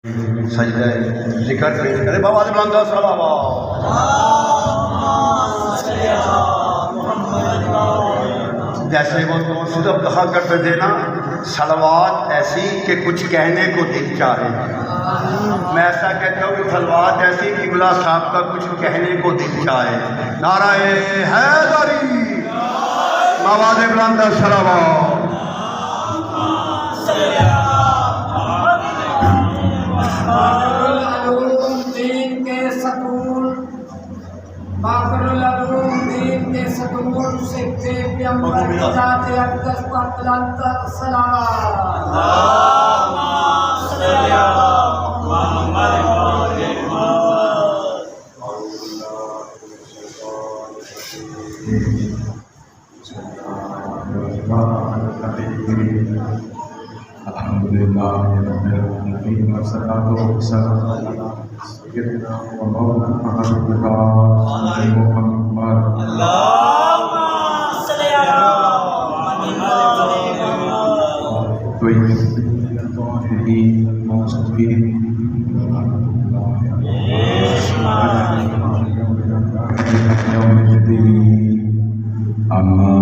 سجدہ ذکر پیش کرے بابا سے بلندہ صلوات جیسے وہ تو صدف کہا کرتے تھے نا، صلوات ایسی کہ کچھ کہنے کو دل چاہے. میں ایسا کہتا ہوں کہ صلوات ایسی کہ قبلہ صاحب کا کچھ کہنے کو دل چاہے. نعرہ حیدری بابا سے بلندہ صلوات. دین کے ستون باقر العلوم دین کے ستون سکتے پیمبر ذات اقدس پر بلند صلوات. اللہم صلی علی محمد الحمدللہ رب العالمین والصلاۃ والسلام علی سیدنا و مولانا محمد. اللہم صلی علی محمد. طیبین الطاہرین المعصومین یوم الدین. اما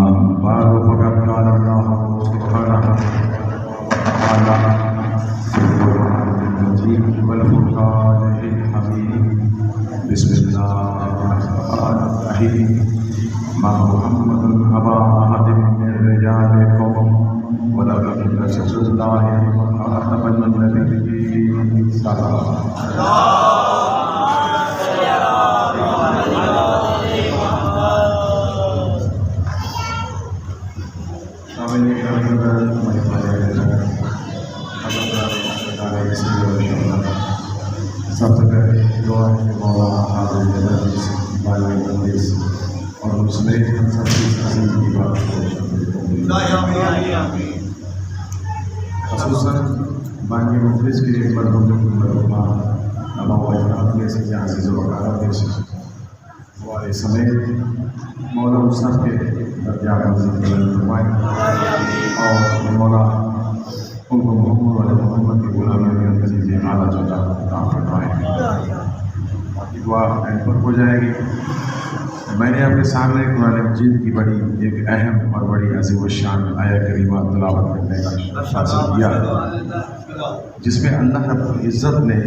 بعد فقد قال اللہ سبحانہ وتعالى في القرآن المجيد والفرقان الحميد. بسم الله الرحمن الرحيم. ما محمد أبا أحد من رجالكم ولكن رسول الله وخاتم النبيين. سب سے پہلے دعا ہے مولانا حاضر مدرس بالا مدرس اور مسلم ہم سب کی عظیم کی بات خصوصاً بانی مدرس کے مرحوم مرحومان اپنے سے عزیز و وقارہ پیش والے سمیت مولا مصنف کے درجہ منزل بلند فرمائیں اور مولا ان کو محمد والے محمد کی غلامی میں عزیز اعلیٰ جو عطا فرمائیں. باقی دعا ان پر ہو جائے گی. میں نے آپ کے سامنے قرآن مجید کی بڑی ایک اہم اور بڑی عظیم الشان آیت کریمہ تلاوت کرنے کا حاصل کیا جس میں اللہ رب العزت نے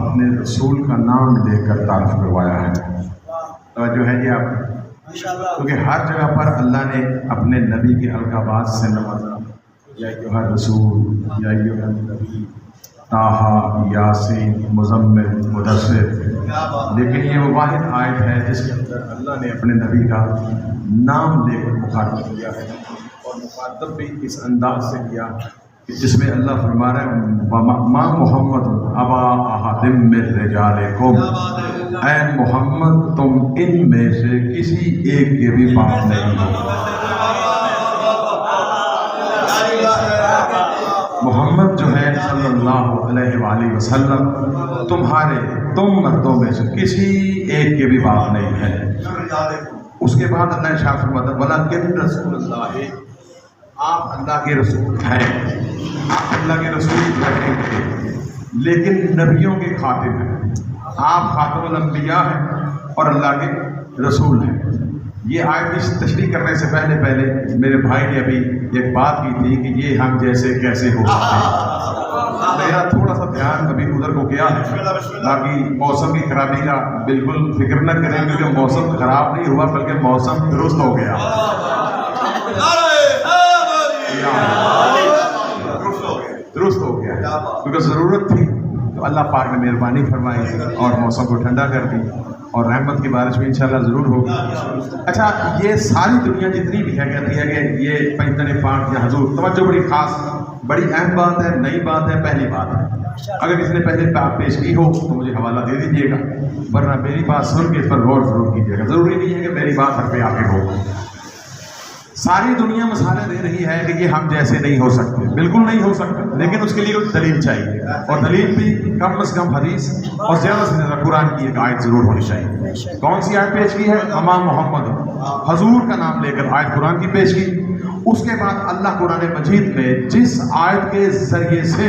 اپنے رسول کا نام لے کر تعارف کروایا ہے. توجہ ہے جی آپ، کیونکہ ہر جگہ پر اللہ نے اپنے نبی کے القابات سے نوازا. یا ایھا رسول، یا ایھا نبی، طٰہٰ، یاسین، مزمل، مدثر. لیکن یہ وہ واحد آیت ہے جس کے اندر اللہ نے اپنے نبی کا نام لے کر مخاطب کیا ہے، اور مخاطب بھی اس انداز سے کیا کہ جس میں اللہ فرما رہا ہے ما محمد ابا احد من رجالکم، اے محمد تم ان میں سے کسی ایک کے بھی باپ نہیں ہو. محمد جو ہے صلی اللہ علیہ وآلہ وسلم تم مردوں میں سے کسی ایک کے بھی باپ نہیں ہے. اس کے بعد اللہ ارشاد فرماتا ہے ولیکن رسول اللہ، آپ اللہ کے رسول ہیں، آپ اللہ کے رسول ہیں لیکن نبیوں کے خاتم ہیں. آپ خاتم الانبیاء ہیں اور اللہ کے رسول ہیں. یہ آیت کی تشریح کرنے سے پہلے میرے بھائی نے ابھی ایک بات کی تھی کہ یہ ہم جیسے کیسے ہو سکتے ہیں. میرا تھوڑا سا دھیان ابھی ادھر کو گیا ہے، باقی موسم کی خرابی کا بالکل فکر نہ کریں کیونکہ موسم خراب نہیں ہوا بلکہ موسم درست ہو گیا. درست ہو گیا کیونکہ ضرورت تھی تو اللہ پاک نے مہربانی فرمائی اور موسم کو ٹھنڈا کر دی اور رحمت کی بارش بھی انشاءاللہ ضرور ہوگی. اچھا، یہ ساری دنیا جتنی بھی ہے کہتی ہے کہ یہ پیغمبر پاک یا حضور، توجہ بڑی خاص بڑی اہم بات ہے، نئی بات ہے، پہلی بات ہے. اگر کسی نے پہلے بات پیش کی ہو تو مجھے حوالہ دے دیجیے گا، ورنہ میری بات سن کے اس پر غور ضرور کیجیے گا. ضروری نہیں ہے کہ میری بات ہر پہ آ کے ہو. ساری دنیا مثالیں دے رہی ہے کہ یہ ہم جیسے نہیں ہو سکتے، بالکل نہیں ہو سکتے، لیکن اس کے لیے ایک دلیل چاہیے، اور دلیل بھی کم از کم حدیث اور زیادہ سے زیادہ قرآن کی ایک آیت ضرور ہونی چاہیے. کون سی آیت پیش کی ہے؟ امام محمد، حضور کا نام لے کر آیت قرآن کی پیش کی. اس کے بعد اللہ قرآن مجید میں جس آیت کے ذریعے سے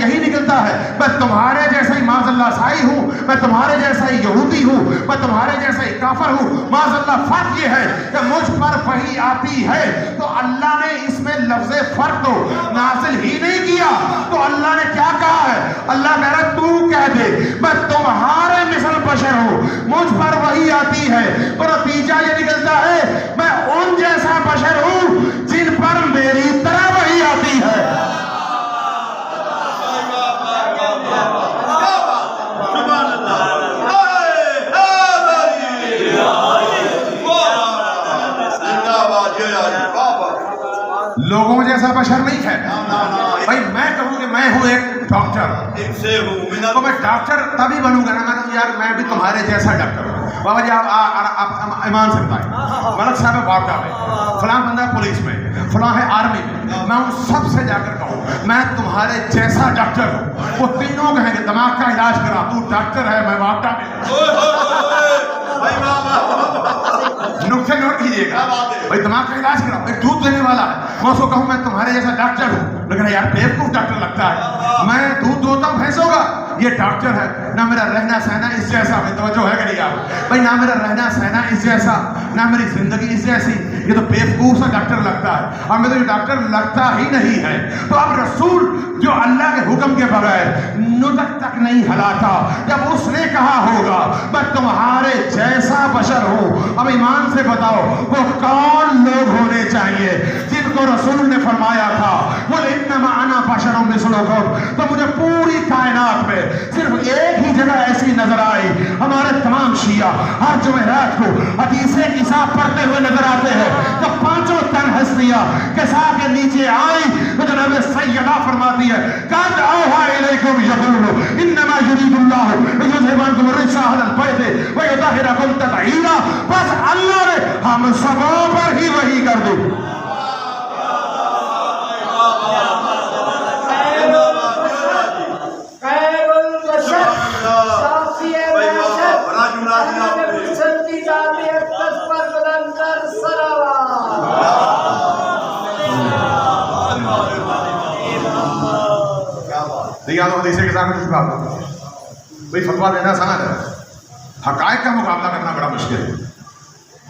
یہی نکلتا ہے میں تمہارے جیسا ہی معاذ اللہ عیسائی ہوں، میں تمہارے جیسا ہی یہودی ہوں، میں تمہارے جیسا ہی کافر ہوں، معاذ اللہ۔ فرق یہ ہے کہ مجھ پر وحی آتی ہے تو اللہ نے اس میں لفظ فرق تو نازل ہی نہیں کیا، تو اللہ نے کیا کہا ہے؟ اللہ کہہ رہا ہے تو کہہ دے میں تمہارے مثل بشر ہوں، مجھ پر وحی آتی ہے، اور نتیجہ یہ نکلتا ہے میں ان جیسا بشر ہوں جن پر میری طرح وحی آتی ہے۔ لوگوں جیسا بشر نہیں ہے بھائی۔ میں کہوں کہ میں ہوں ایک ڈاکٹر تو میں ڈاکٹر تبھی بنوں گا نا میں کہوں یار میں بھی تمہارے جیسا ڈاکٹر ہوں۔ بابا جی آپ ایمان سے بتائیں، ملک صاحب ہے واپڈا میں، فلاں بندہ پولیس میں، فلاں ہے آرمی میں، میں ان سب سے جا کر کہوں میں تمہارے جیسا ڈاکٹر ہوں، وہ تینوں کہیں گے دماغ کا علاج کرا، تو ڈاکٹر ہے میں واپڈا میں۔ نقطے نوٹ کیجیے گا بھائی، دماغ کا علاج کرا، ایک دودھ دینے والا ہے، میں اس کو کہوں میں تمہارے جیسا ڈاکٹر ہوں، لیکن یار بیوقوف ڈاکٹر لگتا ہے، میں دودھ دوتا ہوں بھینسوں کا، یہ ڈاکٹر ہے، نہ میرا رہنا سہنا اس جیسا، میں توجہ ہے کہ نہیں آپ بھائی، نہ میرا رہنا سہنا اس جیسا، نہ میری زندگی اس جیسی، یہ تو بیوقوف سا ڈاکٹر لگتا ہے، اور میں تو یہ ڈاکٹر لگتا ہی نہیں ہے۔ تو اب رسول جو اللہ کے حکم کے بغیر نطق تک نہیں ہلاتا، جب اس نے کہا ہوگا میں تمہارے جیسا بشر ہوں، اب ایمان سے بتاؤ وہ کون لوگ ہونے چاہیے جن کو رسول نے فرمایا تھا قُلْ إِنَّمَا أَنَا بَشَرٌ مِثْلُكُمْ؟ تو مجھے پوری کائنات میں صرف ایک ہی جگہ ایسی نظر آئی، ہمارے تمام شیعہ ہر جمعرات کو حدیث کساء پڑھتے ہوئے نظر آتے ہیں، جب پانچوں تن ہستیاں کساء کے نیچے آئی تو جناب سیدہ فرماتی ہے قَدْ أَوْحَىٰ إِلَيْكُمْ يَقُولُ إِنَّمَا يُرِيدُ اللَّهُ لِيُذْهِبَ عَنكُمُ الرِّجْسَ أَهْلَ الْبَيْتِ وَيُطَهِّرَكُمْ تَطْهِيرًا۔ بس اللہ نے ہم سبوں پر ہی وحی کر دی۔ حدیث کے سامنے کس بات بھائی فتویٰ دینا آسان ہے، حقائق کا مقابلہ کرنا بڑا مشکل ہے۔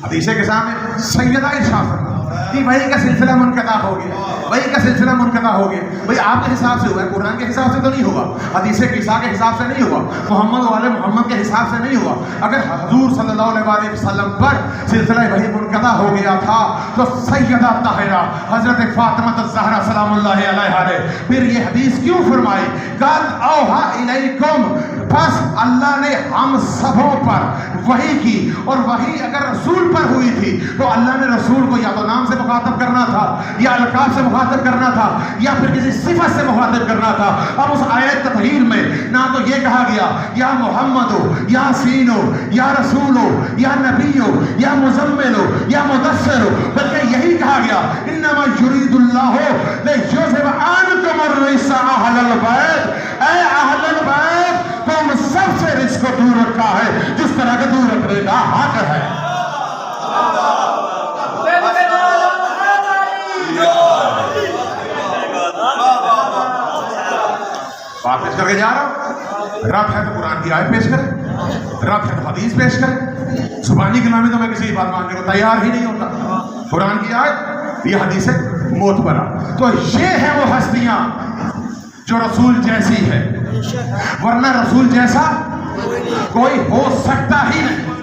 حدیث کے سامنے سیدہ ارشاد فرمایا کہ وحی کا سلسلہ منقطع ہو گیا، وحی کا سلسلہ منقطع ہو گیا، بھائی آپ کے حساب سے ہوا ہے، قرآن کے حساب سے تو نہیں ہوا، حدیث قصہ کے حساب سے نہیں ہوا، محمد والے محمد کے حساب سے نہیں ہوا۔ اگر حضور صلی اللہ علیہ وسلم پر سلسلہ وحی منقطع ہو گیا تھا تو سیدہ طاہرہ حضرت فاطمہ الزہرا سلام اللہ علیہا نے پھر یہ حدیث کیوں فرمائی قَدْ أَوْحَىٰ إِلَيْكُمْ؟ بس اللہ نے ہم سبوں پر وحی کی، اور وحی اگر رسول پر ہوئی تھی تو اللہ نے رسول کو یا تو نام سے مخاطب کرنا تھا، یا القاب سے مخاطب کرنا تھا، یا پھر کسی صفت سے مخاطب کرنا تھا۔ اب اس آیت تطہیر میں نہ تو یہ کہا گیا یا محمد ہو، یا سین ہو، یا رسول ہو، یا نبی ہو، یا مزمل ہو، یا مدثر ہو، بلکہ یہی کہا گیا انما یرید اللہ لیذھب عنکم الرجس اہل البیت، اے اہل البیت تم سب سے رجس کو دور رکھا ہے جس طرح کا دور رکھنے کا حق ہے۔ بات پیش کر کے جا رہا ہوں، رب ہے تو قرآن کی آیت پیش کرے، رب ہے تو حدیث پیش کرے، زبانی کلامی تو میں کسی بات ماننے کو تیار ہی نہیں ہوتا۔ قرآن کی آیت، یہ حدیث معتبرہ، تو یہ ہے وہ ہستیاں جو رسول جیسی ہے، ورنہ رسول جیسا کوئی ہو سکتا ہی نہیں۔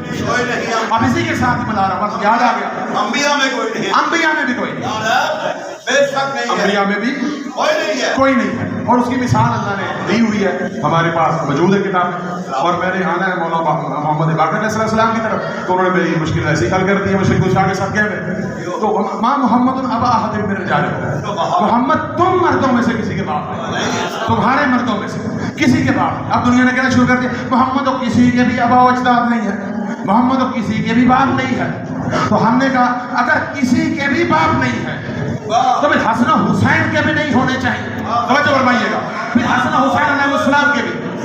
اب اسی کے ساتھ ملا رہا ہوں، بس یاد آ گیا انبیاء میں کوئی نہیں، انبیاء میں بھی کوئی نہیں، انبیاء میں بھی کوئی نہیں ہے، اور اس کی مثال اللہ نے دی ہوئی ہے، ہمارے پاس موجود ہے کتاب میں، اور میں نے آنا ہے مولانا محمد باقر علیہ السلام کی طرف، تو انہوں نے میری مشکل ایسی حل کر دی ہے، مشکل کشا کے ساتھ کہہ رہے تو ماں محمد ابا احد من رجالکم، محمد تم مردوں میں سے کسی کے باپ نہیں، تمہارے مردوں میں سے کسی کے باپ۔ اب دنیا نے کہنا شروع کر دیا محمد تو کسی کے بھی ابا و اجداد نہیں ہے، محمد تو کسی کے بھی باپ نہیں ہے، تو ہم نے کہا اگر کسی کے بھی باپ نہیں ہے تو پھر حسن و حسین کے بھی نہیں ہونے چاہیے، توجہ فرمائیے گا، پھر حسن و حسین علیہ السلام کے بھی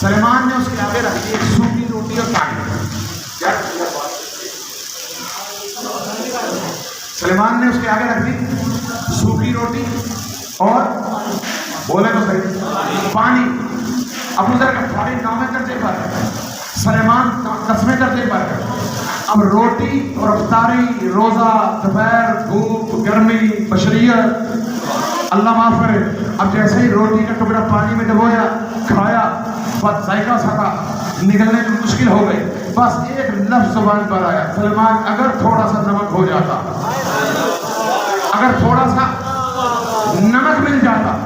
سلیمان نے اس کے آگے رکھ دی ایک سوکھی روٹی اور پانی. کیا سلیمان نے اس کے آگے رکھ دی سوکھی روٹی اور بولے تو صحیح پانی. ابو ذر غفاری نامے کرتے پر سلیمان قسمیں کرتے پر. اب روٹی اور افطاری، روزہ، دوپہر، دھوپ، گرمی، بشریت، اللہ معاف کرے. اب جیسے ہی روٹی کا ٹکڑا پانی میں ڈبویا، کھایا، بس ذائقہ سا تھا، نگلنے میں مشکل ہو گئی. بس ایک لفظ زبان پر آیا، سلیمان اگر تھوڑا سا نمک ہو جاتا، اگر تھوڑا سا نمک مل جاتا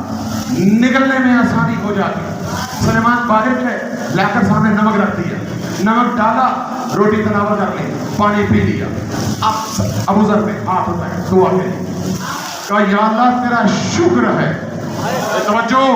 نگلنے میں آسانی ہو جاتی. سلیمان بالغ ہے، لا کر سامنے نمک رکھ دیا، نمک ڈالا، روٹی تناول کر لی، پانی پی لیا. اب ابو ذر نے ہاتھ اٹھایا، دعا کے لیے کہا یا اللہ تیرا شکر ہے. توجہ،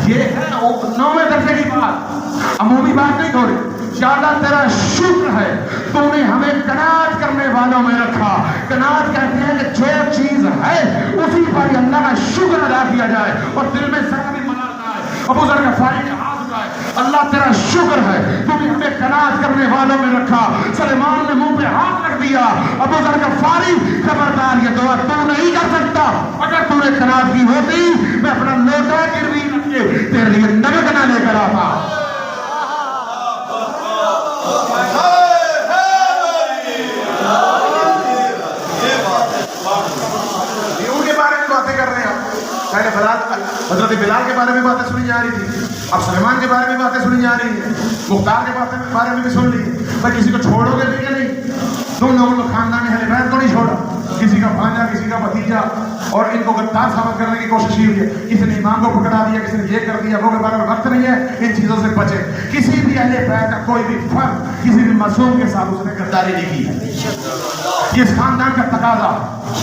یہ ہے 9ویں درجے کی بات، عمومی بات نہیں ہو رہی. یا اللہ تیرا شکر ہے تو نے ہمیں قناعت کرنے والوں میں رکھا. قناعت کہتے ہیں کہ جو چیز ہے اسی پر اللہ کا شکر ادا کیا جائے اور دل میں ذرا بھی ملال نہ آئے. ابو ذر غفاری نے ہاتھ اٹھائے، اللہ تیرا شکر ہے تو نے ہمیں قناعت کرنے والوں میں رکھا. سلیمان نے منہ پہ ہاتھ رکھ دیا. ابو ذر غفاری خبردار، یہ دعا تو نہیں کر سکتا. اگر تو نے قناعت کی ہوتی میں اپنا لوٹا گروی رکھ کے تیرے لیے نمک نہ لے کر آتا. پہلے حضرت بلال کے بارے میں باتیں سنی جا رہی تھی، اب سلیمان کے بارے میں باتیں سنی جا رہی ہیں، مختار کے بارے میں بھی سن لی. پر کسی کو چھوڑو گے بھی نہیں؟ تم لوگوں کو خاندان اہل بیت کو نہیں چھوڑا، کسی کا بھانجا، کسی کا بھتیجا، اور ان کو غدار ثابت کرنے کی کوشش کی ہوئی ہے. کسی نے امام کو پکڑا دیا، کسی نے یہ کر دیا، وہ کے بارے میں وقت نہیں ہے، ان چیزوں سے بچے. کسی بھی اہل بیت کا کوئی بھی فرد کسی بھی معصوم کے ساتھ اس نے غداری نہیں کی ہے. یہ اس خاندان کا تقاضا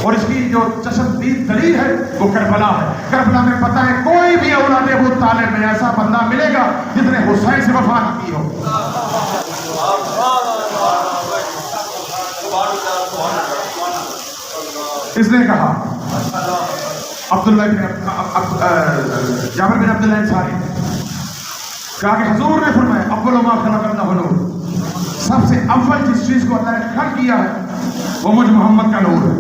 اور اس کی جو چشمدید دلیل ہے وہ کربلا ہے. کربلا میں پتہ ہے کوئی بھی اولاد ابو طالب میں ایسا بندہ ملے گا جس نے حسین سے وفا نہ کی ہو. اس نے کہا عبداللہ جابر بن عبداللہ انصاری کہا کہ حضور نے فرمایا اول ما خلق اللہ نور، سب سے اول جس چیز کو اللہ نے خلق کیا ہے وہ مجھ محمد کا نور ہے.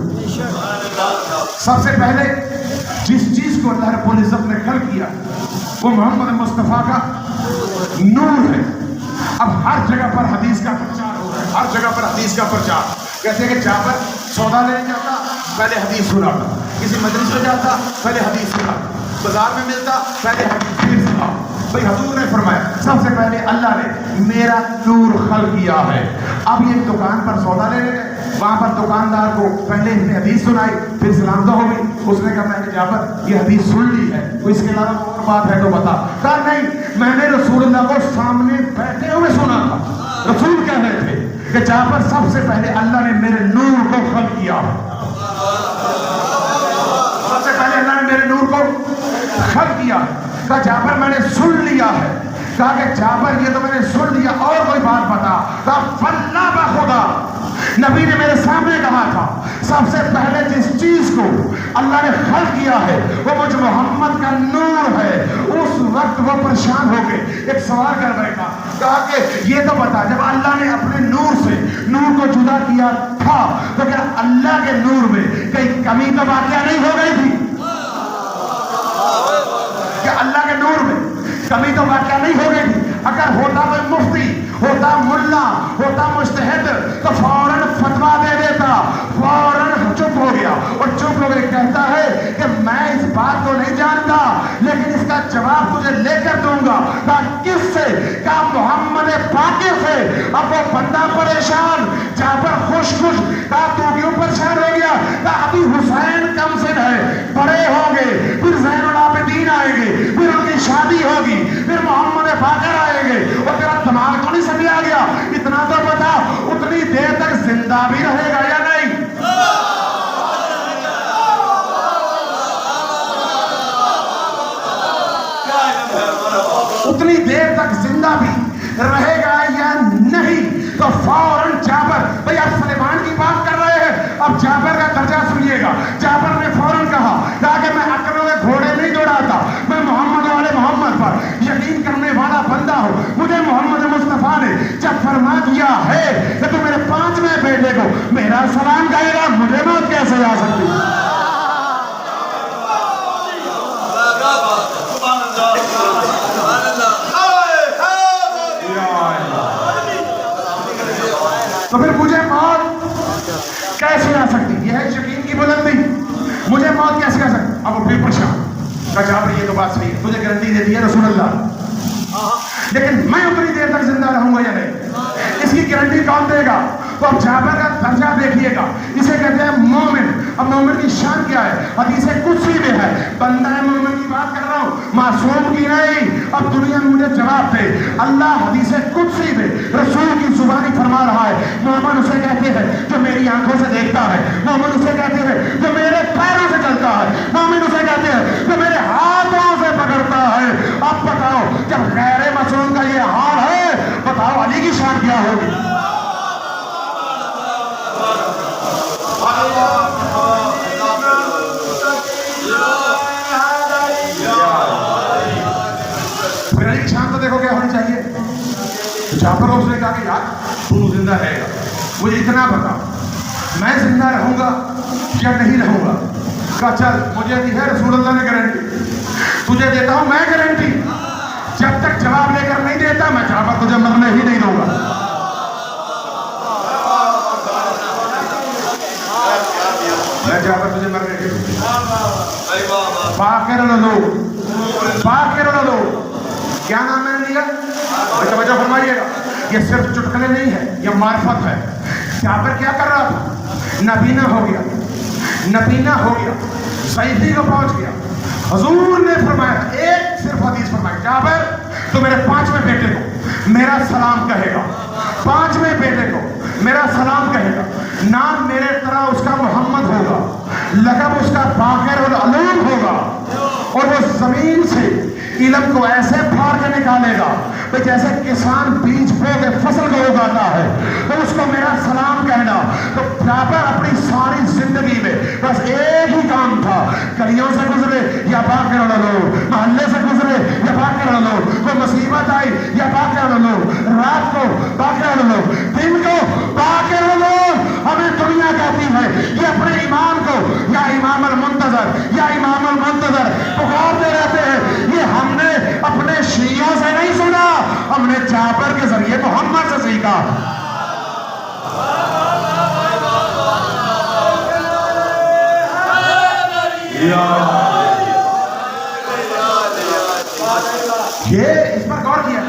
سب سے پہلے جس چیز کو اللہ رب العزت نے خلق کیا وہ محمد مصطفیٰ کا نور ہے. اب ہر جگہ پر حدیث کا پرچار ہو رہا ہے، ہر جگہ پر حدیث کا پرچار. کہتے ہیں کہ جابر سودا لینے جاتا پہلے حدیث سنا، کسی مجلس میں جاتا پہلے حدیث سنا، بازار میں ملتا پہلے حدیث پھر سنا. بھئی حضور نے فرمایا سب سے پہلے اللہ نے میرا نور خلق کیا ہے. اب یہ دکان پر سودا لینے گئے، وہاں پر دکاندار کو پہلے اس نے حدیث سنائی، پھر سلام ہو گئی. اس نے کہا میں نے جابر یہ حدیث سن لی ہے، تو اس کے علاوہ اور بات ہے تو بتا. کہا نہیں، میں نے رسول اللہ کو سامنے بیٹھے ہوئے سنا تھا. رسول کہہ رہے تھے کہ جابر سب سے پہلے اللہ نے میرے نور کو خلق کیا. سب سے پہلے اللہ نے میرے نور کو خلق کیا. کہا جابر میں نے سن لیا ہے. کہا کہ جابر یہ تو میں نے سن لیا، اور کوئی بات بتا. کہا فاللہ بخدا، نبی نے میرے سامنے کہا تھا سب سے پہلے جس چیز کو اللہ نے خلق کیا ہے وہ مجھ محمد کا نور ہے. اس وقت وہ پریشان ہو گئے، ایک سوال کر بیٹھا. کہا کہ یہ تو بتا جب اللہ نے اپنے نور سے نور کو جدا کیا تھا تو کیا اللہ کے نور میں کہیں کمی تو واقعہ نہیں ہو گئی تھی؟ کہ اللہ کے نور میں کمی تو واقعہ نہیں ہو گئی تھی؟ اگر ہوتا کوئی مفتی، ہوتا ملا، ہوتا مجتہد تو فوراً فتویٰ دے دیتا، فوراً چپ ہو گیا اور چپ ہو گیا کہتا ہے کہ میں اس بات کو نہیں جانتا لیکن اس کا جواب تجھے لے کر دوں گا. کس سے؟ کہا محمد پاکر سے. اب وہ بندہ پریشان، جابر خوش. کہا تو کیوں پریشان ہو گیا؟ کہا ابھی حسین کم سن ہے، بڑے ہوں گے، پھر زین العابدین آئیں گے، پھر ان کی شادی ہوگی، پھر محمد پاکر آئیں گے، اور تیرا دماغ تو نہیں سمجھا گیا؟ اتنا تو بتا اتنی دیر تک زندہ بھی رہے گا یا نہیں؟ اتنی دیر تک زندہ بھی رہے گا یا نہیں؟ تو فوراً جابر، بھئی آپ سلیمان کی بات کر رہے ہیں، اب جابر کا درجہ سنیے گا. جابر نے فوراً کہا کہ میں عقلوں کے گھوڑے نہیں دوڑاتا، میں محمد والے محمد پر یقین کرنے والا بندہ ہوں. کیا ہے کہ تو میرے 5ویں بیٹے کو میرا سلام کہے گا؟ مجھے موت کیسے آ سکتی؟ تو پھر مجھے موت کیسے آ سکتی؟ یہ ہے یقین کی بلندی. مجھے موت کیسے آ سکتی؟ اب وہ پھر پریشان کہا جابر یہ تو بات صحیح ہے، تجھے گارنٹی دے دی ہے رسول اللہ، لیکن میں اتنی دیر تک زندہ رہوں گا یا نہیں، اس کی گارنٹی کون دے گا؟ تو اب جابر کا درجہ دیکھیے گا، اسے کہتے ہیں مومن. اب مومن کی شان کیا ہے؟ حدیث قدسی میں ہے، بندہ مومن کی بات کر رہا ہوں، معصوم کی نہیں. اب دنیا میں مجھے جواب دے. اللہ حدیث قدسی میں رسول کی زبانی فرما رہا ہے، مومن اسے کہتے ہیں جو میری آنکھوں سے دیکھتا ہے، مومن اسے کہتے ہیں جو میرے پیروں سے چلتا ہے، مومن اسے کہتے ہیں جو میرے ہاتھوں سے پکڑتا ہے. اب بتاؤ جب غیر معصوم کا یہ حال ہے، بتاؤ علی کی شان کیا ہوگی؟ پھر علی کی شان تو دیکھو کیا ہونی چاہیے. جعفر اس نے کہا کہ یار تو زندہ رہے گا، مجھے اتنا بتا میں زندہ رہوں گا یا نہیں رہوں گا. کہا چل مجھے دی ہے رسول اللہ نے گارنٹی، تجھے دیتا ہوں میں گارنٹی، جب تک جواب لے کر نہیں دیتا میں جعفر تجھے مرنے ہی نہیں دوں گا. میں جعفر تجھے مرنے نہیں دوں گا. باقر لو کیا نام میں نے لیا؟ توجہ فرمائیے گا، یہ صرف چٹکلے نہیں ہے، یہ معرفت ہے. جعفر کیا کر رہا تھا؟ نبینا ہو گیا، سیدی کو پہنچ گیا. حضور نے فرمایا ایک صرف حدیث فرمائی، جعفر تو میرے 5ویں بیٹے کو میرا سلام کہے گا، 5ویں بیٹے کو میرا سلام کہے گا. نام میرے طرح اس کا محمد ہوگا، لقب اس کا باقر العلوم ہوگا، اور وہ زمین سے علم کو ایسے پھاڑ کے نکالے گا کہ جیسے کسان بیج بو کے فصل کو اگاتا ہے، تو اس کو میرا سلام کہنا. تو جعفر اپنی ساری زندگی میں بس ایک ہی کام تھا، گلیوں سے گزرے یا باقر العلوم، محلے سے گزرے یا باقر العلوم، کوئی مصیبت آئی یا باقر العلوم، رات کو باقر العلوم، دن کو باقر العلوم. ہمیں دنیا کہتی ہے یہ اپنے امام کو یا امام المنتظر یا امام المنتظر پکارتے رہتے ہیں. یہ ہم نے اپنے شیعوں سے نہیں سنا، ہم نے جعفر کے ذریعے محمد سے سیکھا. یہ اس پر غور کیا.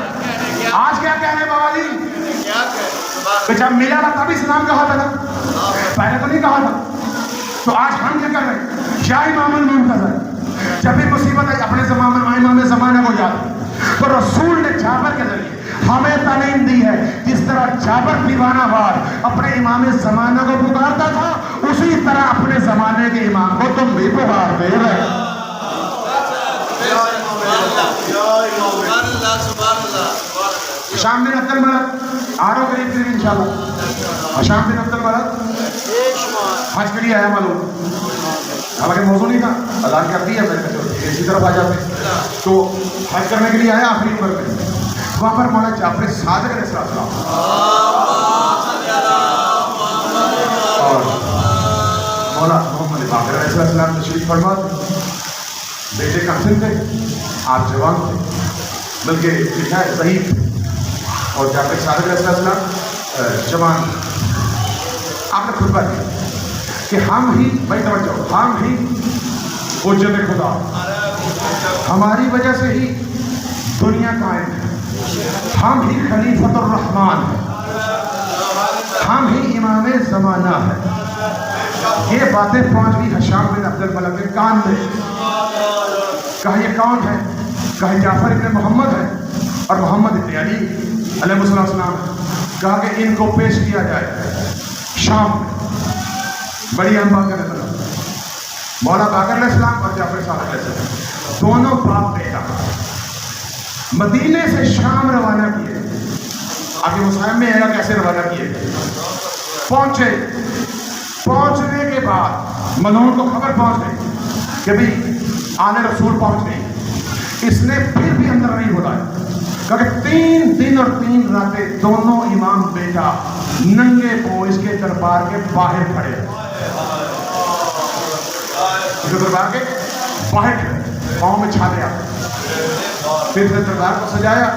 آج کیا کہہ رہے بابا جی؟ کہ جب ملا تھا تب اسلام کہا تھا نا، پہلے تو نہیں کہا تھا. تو آج ہم کیا کر رہے ہیں؟ کیا امام المنتظر جب بھی مصیبت آئی اپنے امام زمانہ کو یاد. تو رسول نے جعفر کے ذریعے ہمیں تعلیم دی ہے، جس طرح جعفر دیوانہ وار اپنے امام زمانہ کو پکارتا تھا، اسی طرح اپنے زمانے کے امام کو تم بھی پکارتے رہے. شام بن عبد الملک آ رہا ہوں قریب قریب انشاءاللہ. شام بن عبد الملک حج کے لیے آیا معلوم، حالانکہ موضوع نہیں تھا، اعلان کر دیا میں نے اسی طرف آ جاتے. تو حج کرنے کے لیے آیا آخری عمر میں، وہاں پر مولانا جعفر صادق علیہ السلام اور مولانا محمد باقر علیہ السلام تشریف فرما تھے. بیٹے کمسن تھے، آپ جوان تھے، بلکہ لکھا ہے ضعیف، اور جعفر صادق علیہ السلام جوان. آپ نے خطبہ دیا کہ ہم ہی بھائی توجہ، ہم ہی حجت خدا، ہماری وجہ سے ہی دنیا قائم ہے، ہم ہی خلیفۃ الرحمن ہیں، ہم ہی امام زمانہ ہیں. یہ باتیں 5ویں حشام بن عبد الملک کے کان میں. کہا یہ کون ہے؟ کہا جعفر ابن محمد ہے اور محمد ابن علی علیہ السلام ہے. کہا کہ ان کو پیش کیا جائے شام میں. بڑی اہم بات کرنے لگا. مولانا باقر علیہ السلام اور جعفر صادق علیہ السلام دونوں باپ بیٹا مدینے سے شام روانہ کیے. آگے مسائل میں ہے کیسے روانہ کیے. پہنچنے کے بعد ملعون کو خبر پہنچ گئی کہ بھی آل رسول پہنچ گئی. اس نے پھر بھی اندر نہیں بلایا. کہ 3 دن اور 3 راتیں دونوں امام بیٹا ننگے پو اس کے دربار کے باہر کھڑے، اس کے دربار کے باہر کھڑے، پاؤں میں چھالے آتے، پھر سے دربار کو سجایا،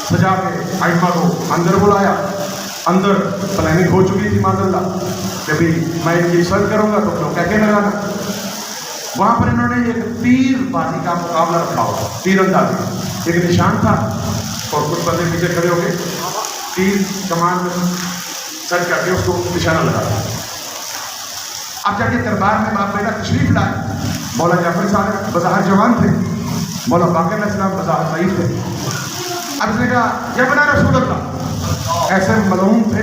سجا کے ائمہ کو اندر بلایا، اندر پلاننگ ہو چکی تھی ماذ اللہ کہ بھی میں ان کی سرد کروں گا تو لوگ کہہ کے لگانا۔ وہاں پر انہوں نے ایک تیر بازی کا مقابلہ رکھا ہوا، تیر اندازی ایک نشان تھا، اور کچھ بندے پیچھے کھڑے ہو کے تیر کمان میں سیٹ کر کے اس کو نشانہ لگایا۔ اب جا کے دربار میں باپ بیٹا تشریف لائے، مولا جعفر صاحب بظاہر جوان تھے، مولا باقر علیہ السلام بظاہر ضعیف تھے۔ اب اس نے کہا یبنا رسول اللہ، ایسے ملعون تھے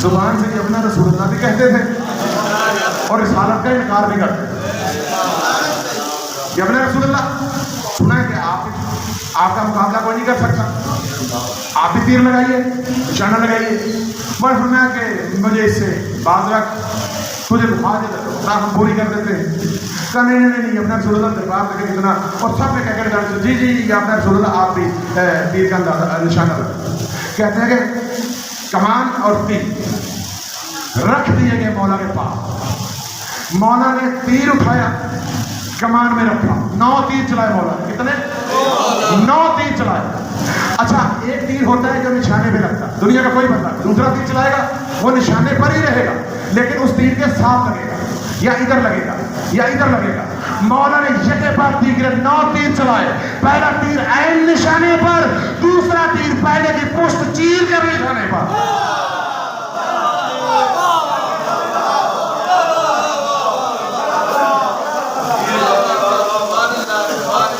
زبان سے یبنا رسول اللہ بھی کہتے تھے اور اس حالت کا انکار بھی کرتے تھے۔ یبنا رسول اللہ، سنا ہے کہ آپ کا مقابلہ کوئی نہیں کر سکتا، آپ بھی تیر لگائیے، نشانہ لگائیے۔ میں فرمایا کہ مجھے اس سے باز رکھ، تجھے حاجت ہے ہم پوری کر دیتے ہیں۔ کہا نہیں نہیں نہیں اپنا رسول اللہ دربار لگے اتنا، اور سب نے کہہ کر جی جی یہ اپنا رسول اللہ آپ بھی تیر کا اندازہ نشانہ رکھیں۔ کہتے ہیں کہ کمان اور تیر رکھ دیے گئے مولا کے پاس، مولا نے تیر اٹھایا، کمان میں رکھا، 9 تیر چلائے مولا نے، کتنے؟ 9 تیر چلائے۔ اچھا ایک تیر ہوتا ہے جو نشانے پہ لگتا ہے، دنیا کا کوئی بندہ دوسرا تیر چلائے گا وہ نشانے پر ہی رہے گا، لیکن اس تیر کے ساتھ لگے گا، یا ادھر لگے گا یا ادھر لگے گا۔ مولا نے یکے بعد دیگرے 9 تیر چلائے، پہلا تیر عین نشانے پر، دوسرا تیر پہلے کی پشت چیر کر نشانے پر۔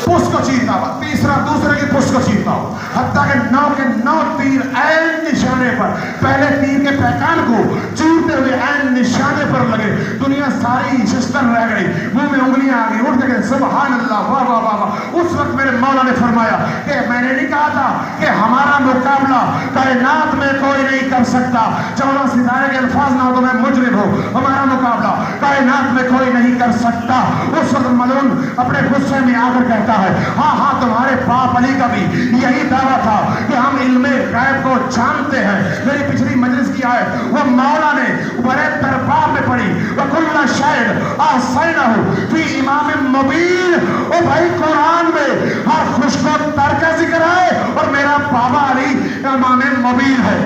پشت کو چیرتا ہوا، تیسرا دوسرے کی پشت کو چیرتا ہوا، حتیٰ کہ 9 کے 9 تیر عین نشانے پر، پہلے تیر کے پیکان کو چیرتے ہوئے عین نشانے پر لگے۔ دنیا ساری ششتر رہ گئی، منہ میں انگلیاں آ گئی، اٹھ کے سبحان اللہ واہ واہ واہ واہ۔ اس وقت میرے مولا نے فرمایا کہ میں نے نہیں کہا تھا کہ ہمارا مقابلہ کائنات میں کوئی نہیں کر سکتا، 14 ستارے کے الفاظ نہ ہو تو میں مجرم ہوں، ہمارا مقابلہ کائنات میں کوئی نہیں کر سکتا۔ اس وقت ملعون اپنے غصے میں آ کر کہتا ہے ہاں ہاں تمہارے باپ علی کا بھی یہی دعویٰ تھا کہ ہم علم غیب کو جانتے ہیں۔ میری پچھلی مجلس کی آیت وہ مولا نے بڑے دربار میں پڑھی، وَكُلَّ شَيْءٍ أَحْصَيْنَاهُ فِي إِمَامٍ مُبِينٍ۔ او بھائی قرآن میں ہر خوش کو تر کا ذکر ہے اور میرا بابا علی امام مبین ہے۔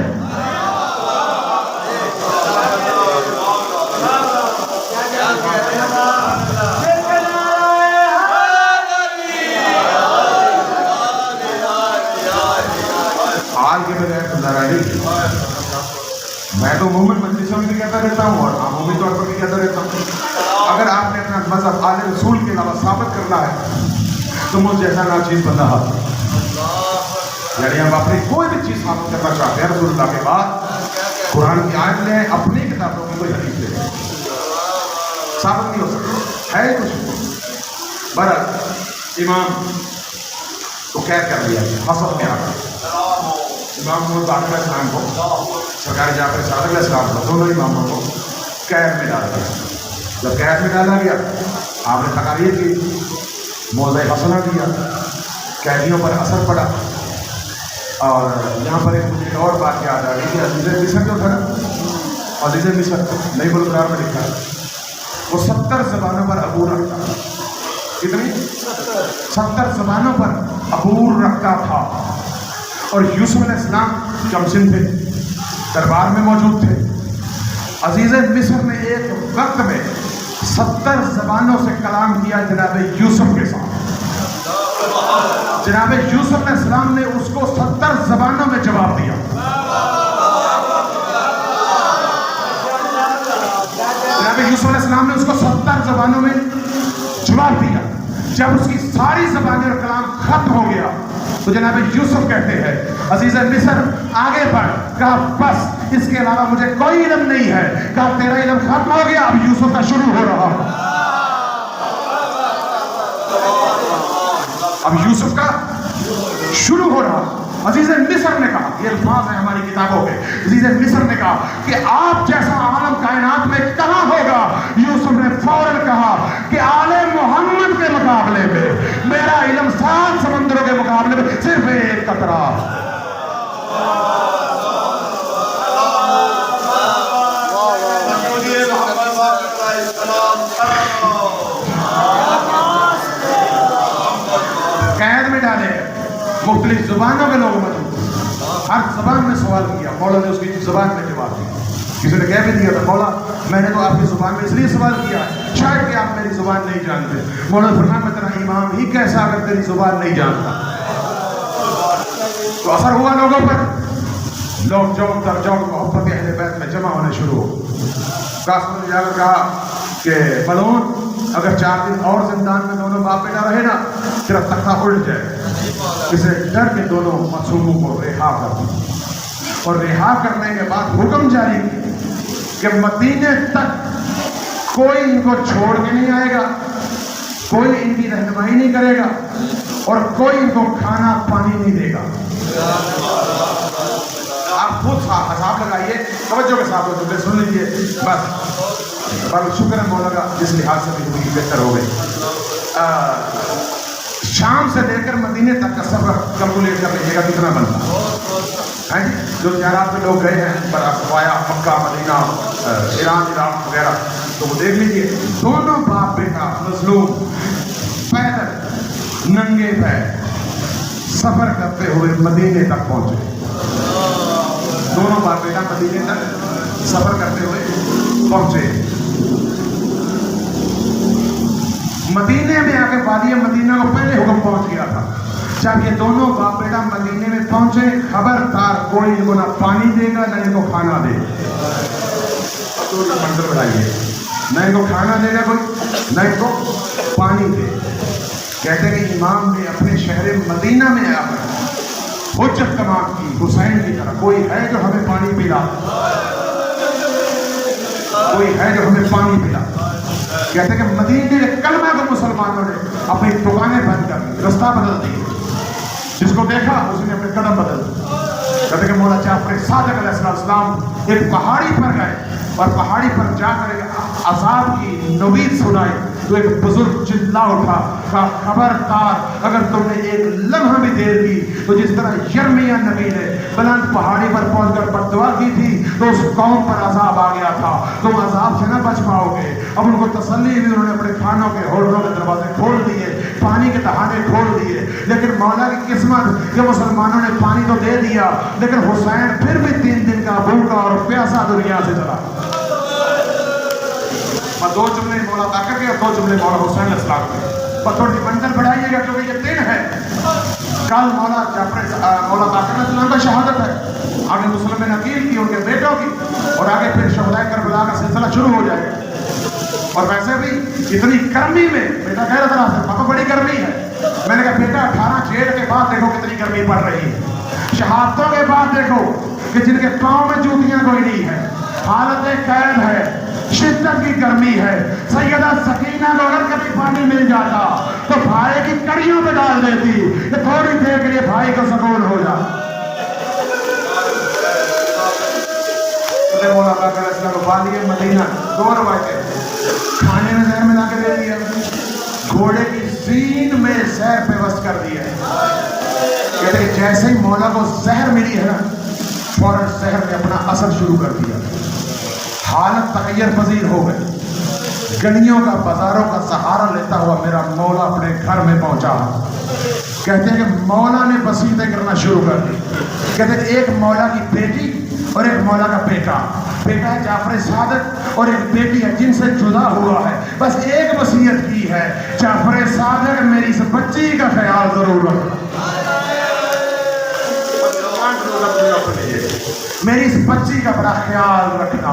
آج کے بجائے لڑائی میں تو عموماً مجلسوں میں بھی کہتا رہتا ہوں اور عمومی طور پر بھی کہتا رہتا ہوں، اگر آپ نے اپنا مذہب آل رسول کے علاوہ ثابت کرنا ہے تو مجھ جیسا ناچیز بندہ ہاتھ، یعنی ہم اپنی کوئی بھی چیز ثابت کرنا چاہتے ہیں رسول اللہ کے بعد قرآن کی آیت لیں، اپنی کتابوں کی کوئی حدیث لیں، ثابت نہیں ہو سکتا ہے کچھ۔ برحال امام کو قید کر دیا حسب میں آ کر، امام محمد باقر علیہ السلام کو، سرکار جعفر صادق علیہ السلام کو، دونوں اماموں کو قید میں ڈالا گیا۔ جب قید میں ڈالا گیا آپ نے تقاریر کی، موضع حسنہ دیا، قیدیوں پر اثر پڑا۔ اور یہاں پر ایک مجھے ایک اور بات یاد آ گئی کہ عزیز مصر جو تھا نا، عزیز مصر نئی بلغرار میں لکھا وہ 70 زبانوں پر عبور رکھتا تھا۔ کتنی؟ 70 زبانوں پر عبور رکھتا تھا۔ اور یوسف علیہ السلام کمسن تھے، دربار میں موجود تھے۔ عزیز مصر نے ایک وقت میں 70 زبانوں سے کلام کیا جناب یوسف کے ساتھ۔ جناب یوسف علیہ السلام نے اس کو 70 زبانوں میں جواب دیا۔ جناب یوسف علیہ السلام نے اس کو 70 زبانوں میں جواب دیا۔ جب اس کی ساری زبانیں اور کلام ختم ہو گیا تو جناب یوسف کہتے ہیں عزیز مصر آگے بڑھ، کہا بس اس کے علاوہ مجھے کوئی علم نہیں ہے، کہا تیرا علم ختم ہو گیا، اب یوسف کا شروع ہو رہا، اب یوسف کا شروع ہو رہا۔ عزیز مصر نے کہا، یہ الفاظ ہیں ہماری کتابوں کے، عزیز مصر نے کہا کہ آپ جیسا عالم کائنات میں کہاں ہوگا؟ یوسف نے فوراً کہا کہ آل محمد کے مقابلے میں میرا علم 7 سمندروں کے مقابلے میں صرف ایک قطرہ۔ قید میں ڈالے، مختلف زبانوں کے لوگ موجود، ہر زبان میں سوال کیا، مولا نے اس کی زبان میں جواب دیا۔ کسی نے کہہ بھی دیا تھا مولا میں نے تو آپ کی زبان میں اس لیے سوال کیا ہے شاید کہ آپ میری زبان نہیں جانتے۔ مولا نے فرمایا میں تیرا امام ہی کیسا اگر تیری زبان نہیں جانتا۔ تو اثر ہوا لوگوں پر، لوگ جوک در جوک محبت اہل بیت میں جمع ہونے شروع ہو۔ قاسم نے جا کر کہا کہ ملعون اگر 4 دن اور زندان میں دونوں باپ بیٹا رہے نا تیرا تختہ الٹ جائے۔ اسے ڈر کے دونوں معصوموں کو رہا کر دیا، اور رہا کرنے کے بعد حکم جاری کیا کہ مدینے تک کوئی ان کو چھوڑ کے نہیں آئے گا، کوئی ان کی رہنمائی نہیں کرے گا، اور کوئی ان کو کھانا پانی نہیں دے گا۔ آپ خود حساب لگائیے، توجہ کے ساتھ ہوتے سن لیجیے بس۔ پر شکر ہے مولا کا جس لحاظ سے بھی ہوئی بہتر ہو گئی۔ شام سے لے کر مدینے تک کا سفر کیلکولیٹ کر لیجیے گا کتنا بنتا ہے جی؟ جو زیارات میں لوگ گئے ہیں برآیا مکہ مدینہ ایران عراق وغیرہ تو وہ دیکھ لیجیے، دونوں باپ بیٹا مظلوم پیدل ننگے پیر سفر کرتے ہوئے مدینے تک پہنچے۔ دونوں باپ بیٹا مدینے تک سفر کرتے ہوئے پہنچے۔ مدینے میں آ کے وادی مدینہ کو پہلے حکم پہنچ گیا تھا، جب یہ دونوں باپ بیٹا مدینے میں پہنچے خبردار کوئی ان کو نہ پانی دے گا نہ ان کو کھانا دے گا۔ منظر بتائیے، نہ ان کو کھانا دے گا کوئی نہ ان کو پانی دے گا۔ کہتے ہیں کہ امام نے اپنے شہر مدینہ میں آ کر حجت تمام کی حسین کی طرح، کوئی ہے جو ہمیں پانی پلا، کوئی ہے جو ہمیں پانی پلا۔ کہتے ہیں کہ مدینے کے کلمہ کو مسلمانوں نے اپنی دکانیں بند کر دی، رستہ بدل دی، جس کو دیکھا اس نے اپنے قدم بدل دی۔ کہتے ہیں کہ مولا جعفر صادق علیہ السلام ایک پہاڑی پر گئے اور پہاڑی پر جا کر ایک عذاب کی نوید سنائی تو ایک بزرگ چلا اٹھا، کہا خبردار اگر تم نے ایک لمحہ بھی دیر کی تو جس طرح یرمیہ نبی نے بلند پہاڑی پر پہنچ کر بد دعا کی تھی تو اس قوم پر عذاب آ گیا تھا، تم عذاب سے نہ بچ پاؤ گے۔ اب ان کو تسلی ہوئی، انہوں نے اپنے کھانوں کے ہوٹلوں کے دروازے کھول دیے، پانی کے دہانے کھول دیے، لیکن مولا کی قسمت کہ مسلمانوں نے پانی تو دے دیا لیکن حسین پھر بھی 3 دن کا بھوکا اور پیاسا دنیا سے چلا۔ اور 2 جملے مولا باقر کے اور 2 جملے مولا حسین علیہ السلام کے، اور تھوڑی منزل بڑھائیے گا کیونکہ یہ دن ہے کل مولا باقر علیہ السلام کا شہادت ہے، آگے مسلم نقیل کی ان کے بیٹوں کی، اور آگے پھر شہدائے کربلا کا سلسلہ شروع ہو جائے گا۔ اور ویسے بھی اتنی گرمی میں بیٹا کہہ رہا تھا پاپا بڑی گرمی ہے، میں نے کہا بیٹا 18 جیل کے بعد دیکھو کتنی گرمی پڑ رہی ہے، شہادتوں کے بعد دیکھو کہ جن کے پاؤں میں جوتیاں کوئی نہیں ہے، حالت قید ہے، شدت کی گرمی ہے۔ سیدہ سکینہ کو اگر کبھی پانی مل جاتا تو بھائی کی کڑیوں پہ ڈال دیتی کہ تھوڑی دیر کے لیے بھائی کو سکون ہو جائے۔ مولا باقر علیہ السلام کو والی مدینہ 2 روایتیں، کھانے میں زہر ملا کے دے دیا، گھوڑے کی زین میں زہر پیوست کر دیا۔ کہتے ہیں جیسے ہی مولا کو زہر ملی ہے نا فوراً زہر نے اپنا اثر شروع کر دیا، حالت تغیر پذیر ہو گئی۔ گلیوں کا بازاروں کا سہارا لیتا ہوا میرا مولا اپنے گھر میں پہنچا۔ کہتے ہیں کہ مولا نے بصیرتیں کرنا شروع کر دی۔ کہتے ہیں ایک مولا کی بیٹی اور ایک مولا کا بیٹا ہے جعفر صادق اور ایک بیٹی ہے جن سے جدا ہوا ہے، بس ایک وصیت کی ہے جعفر صادق میری اس بچی کا خیال ضرور رکھنا، میری اس بچی کا بڑا خیال رکھنا۔